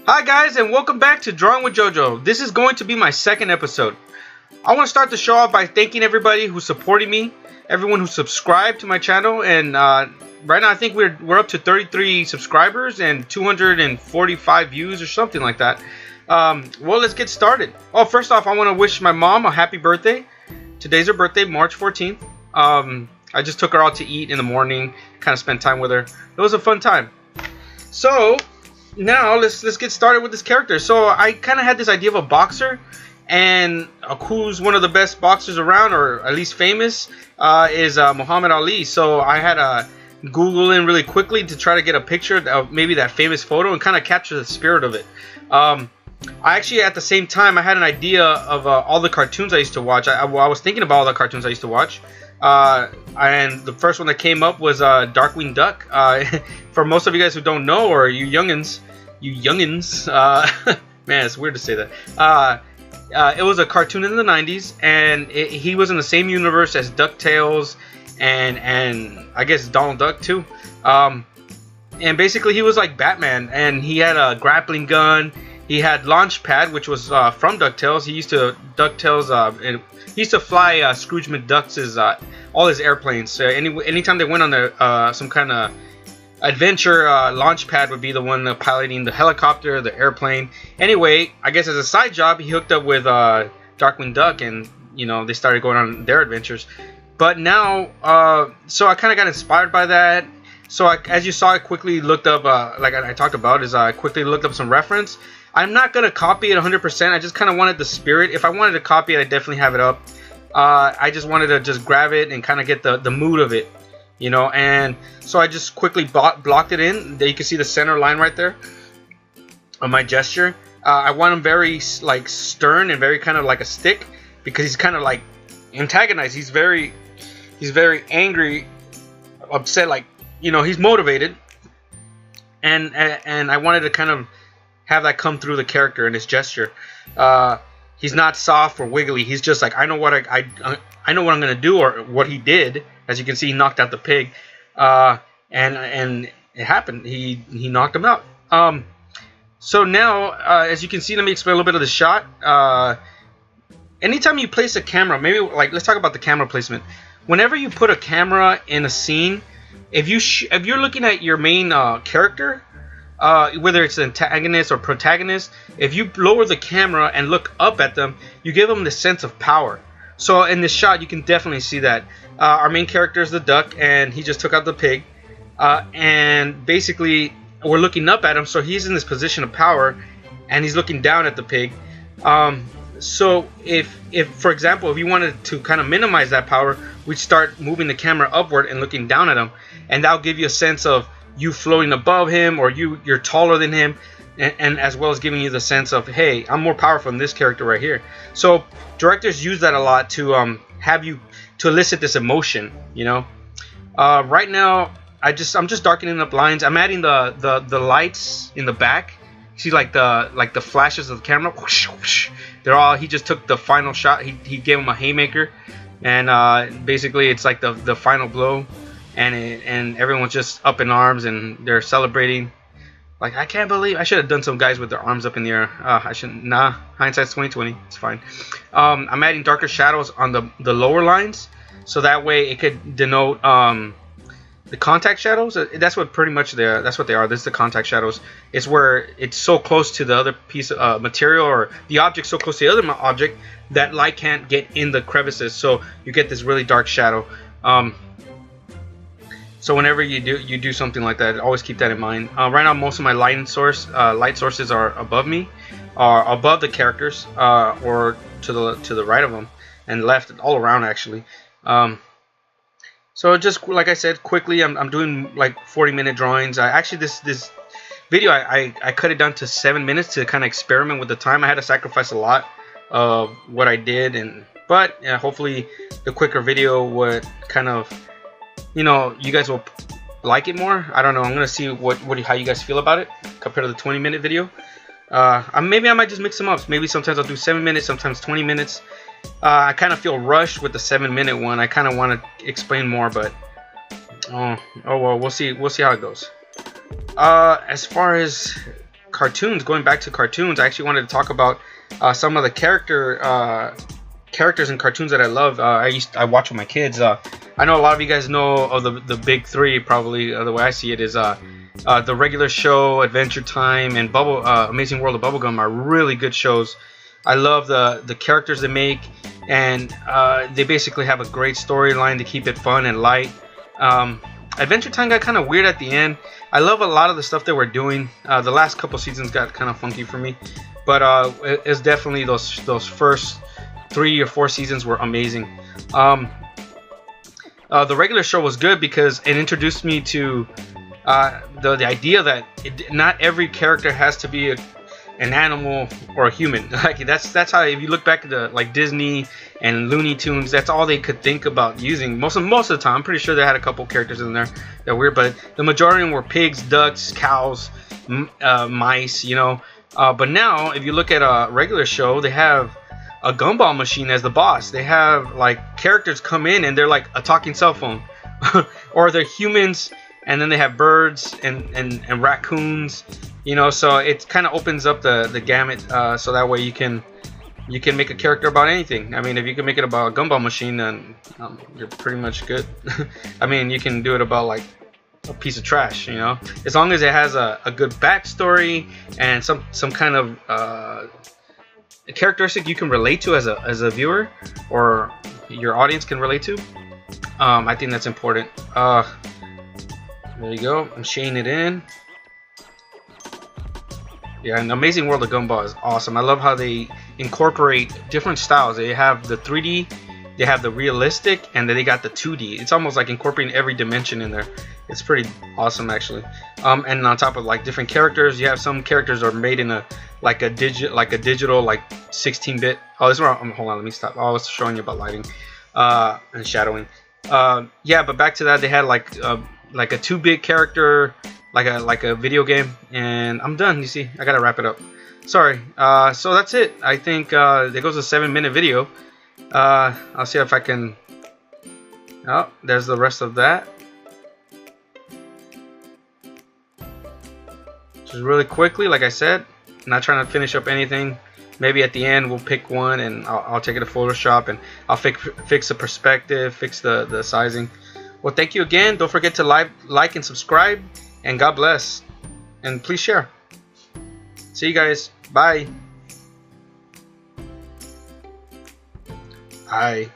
Hi guys, and welcome back to Drawing with JoJo. This is going to be my second episode. I want to start the show off by thanking everybody who's supporting me, everyone who subscribed to my channel, and right now I think we're up to 33 subscribers and 245 views or something like that. Well, let's get started. Oh, first off, I want to wish my mom a happy birthday. Today's her birthday, March 14th. I just took her out to eat in the morning, kind of spent time with her. It was a fun time. So now let's get started with this character. So I kind of had this idea of a boxer, and who's one of the best boxers around, or at least famous, is Muhammad Ali. So I had to Google in really quickly to try to get a picture of maybe that famous photo and kind of capture the spirit of it. I actually, at the same time, I had an idea of all the cartoons I used to watch. I was thinking about all the cartoons I used to watch. And the first one that came up was Darkwing Duck. For most of you guys who don't know, or you youngins, man, it's weird to say that. It was a cartoon in the 90s, and he was in the same universe as DuckTales and I guess Donald Duck too. And basically he was like Batman, and he had a grappling gun. He had Launchpad, which was from DuckTales. He used to fly Scrooge McDuck's all his airplanes. Anytime they went on some kind of adventure, Launchpad would be the one piloting the helicopter, the airplane. Anyway, I guess as a side job, he hooked up with Darkwing Duck, and they started going on their adventures. But now, so I kind of got inspired by that. So as you saw, I quickly looked up, like I talked about, I quickly looked up some reference. I'm not going to copy it 100%. I just kind of wanted the spirit. If I wanted to copy it, I definitely have it up. I just wanted to just grab it and kind of get the mood of it, and so I just quickly blocked it in. There you can see the center line right there of my gesture. I want him very like stern and very kind of like a stick, because he's kind of like antagonized. He's very angry, upset, like, he's motivated, and I wanted to kind of have that come through the character and his gesture. He's not soft or wiggly. He's just like, I know what I know what I'm gonna do, or what he did. As you can see, he knocked out the pig, and it happened. He knocked him out. So now, as you can see, let me explain a little bit of the shot. Anytime you place a camera, maybe like let's talk about the camera placement. Whenever you put a camera in a scene, if you're looking at your main character, whether it's antagonist or protagonist, if you lower the camera and look up at them, you give them the sense of power. So in this shot, you can definitely see that. Our main character is the duck, and he just took out the pig. And basically, we're looking up at him, so he's in this position of power, and he's looking down at the pig. So if for example, if you wanted to kind of minimize that power, we'd start moving the camera upward and looking down at him, and that'll give you a sense of you floating above him, or you're taller than him, and as well as giving you the sense of, hey, I'm more powerful than this character right here. So directors use that a lot to have you to elicit this emotion. Right now I'm just darkening up lines. I'm adding the lights in the back. See, like the flashes of the camera. Whoosh, whoosh. They're all. He just took the final shot. He gave him a haymaker, and basically it's like the final blow. And everyone's just up in arms, and they're celebrating. Like, I can't believe I should have done some guys with their arms up in the air. I shouldn't. Nah, hindsight's 2020. It's fine. I'm adding darker shadows on the lower lines, so that way it could denote the contact shadows. That's what pretty much that's what they are. This is the contact shadows. It's where it's so close to the other piece of material, or the object so close to the other object that light can't get in the crevices. So you get this really dark shadow. So whenever you do something like that, always keep that in mind. Right now, most of my light sources are above me, or above the characters, or to the right of them and left, all around actually. So just like I said, quickly, I'm doing like 40-minute drawings. Actually, this video I cut it down to 7 minutes to kind of experiment with the time. I had to sacrifice a lot of what I did, but yeah, hopefully the quicker video would kind of, you guys will like it more. I don't know. I'm gonna see how you guys feel about it compared to the 20-minute video. Maybe I might just mix them up. Maybe sometimes I'll do 7 minutes, sometimes 20 minutes. I kind of feel rushed with the 7-minute one. I kind of want to explain more, but oh well, we'll see how it goes. As far as cartoons, going back to cartoons, I actually wanted to talk about some of the characters in cartoons that I love. I watch with my kids. I know a lot of you guys know of the big three. Probably the way I see it is the regular show, Adventure Time, and Amazing World of Bubblegum are really good shows. I love the characters they make, and they basically have a great storyline to keep it fun and light. Adventure Time got kind of weird at the end. I love a lot of the stuff that we're doing. The last couple seasons got kind of funky for me, but it's definitely those first 3 or 4 seasons were amazing. The regular show was good because it introduced me to the idea that not every character has to be an animal or a human. Like that's how, if you look back at the like Disney and Looney Tunes, that's all they could think about using most of the time. I'm pretty sure they had a couple characters in there that were weird, but the majority of them were pigs, ducks, cows, mice, you know. But now if you look at a regular show, they have a gumball machine as the boss. They have like characters come in and they're like a talking cell phone or they're humans, and then they have birds and raccoons, you know. So it kind of opens up the gamut, so that way you can make a character about anything. I mean, if you can make it about a gumball machine, then you're pretty much good. I mean, you can do it about like a piece of trash, you know, as long as it has a good backstory and some kind of characteristic you can relate to as a viewer, or your audience can relate to. I think that's important. There you go. I'm shading it in. Yeah, and Amazing World of Gumball is awesome. I love how they incorporate different styles. They have the 3D, they have the realistic, and then they got the 2D. It's almost like incorporating every dimension in there. It's pretty awesome, actually. And on top of like different characters, you have some characters are made in a digital like 16-bit. Oh, this one. Hold on, let me stop. I was showing you about lighting and shadowing. Yeah, but back to that, they had like a 2-bit character, like a video game, and I'm done. You see, I gotta wrap it up. Sorry. So that's it. I think there goes a 7-minute video. I'll see if I can. Oh, there's the rest of that. Just really quickly, like I said, not trying to finish up anything. Maybe at the end we'll pick one and I'll take it to Photoshop and I'll fix the perspective, fix the sizing. Well, thank you again. Don't forget to like and subscribe, and God bless. And please share. See you guys. Bye. Bye.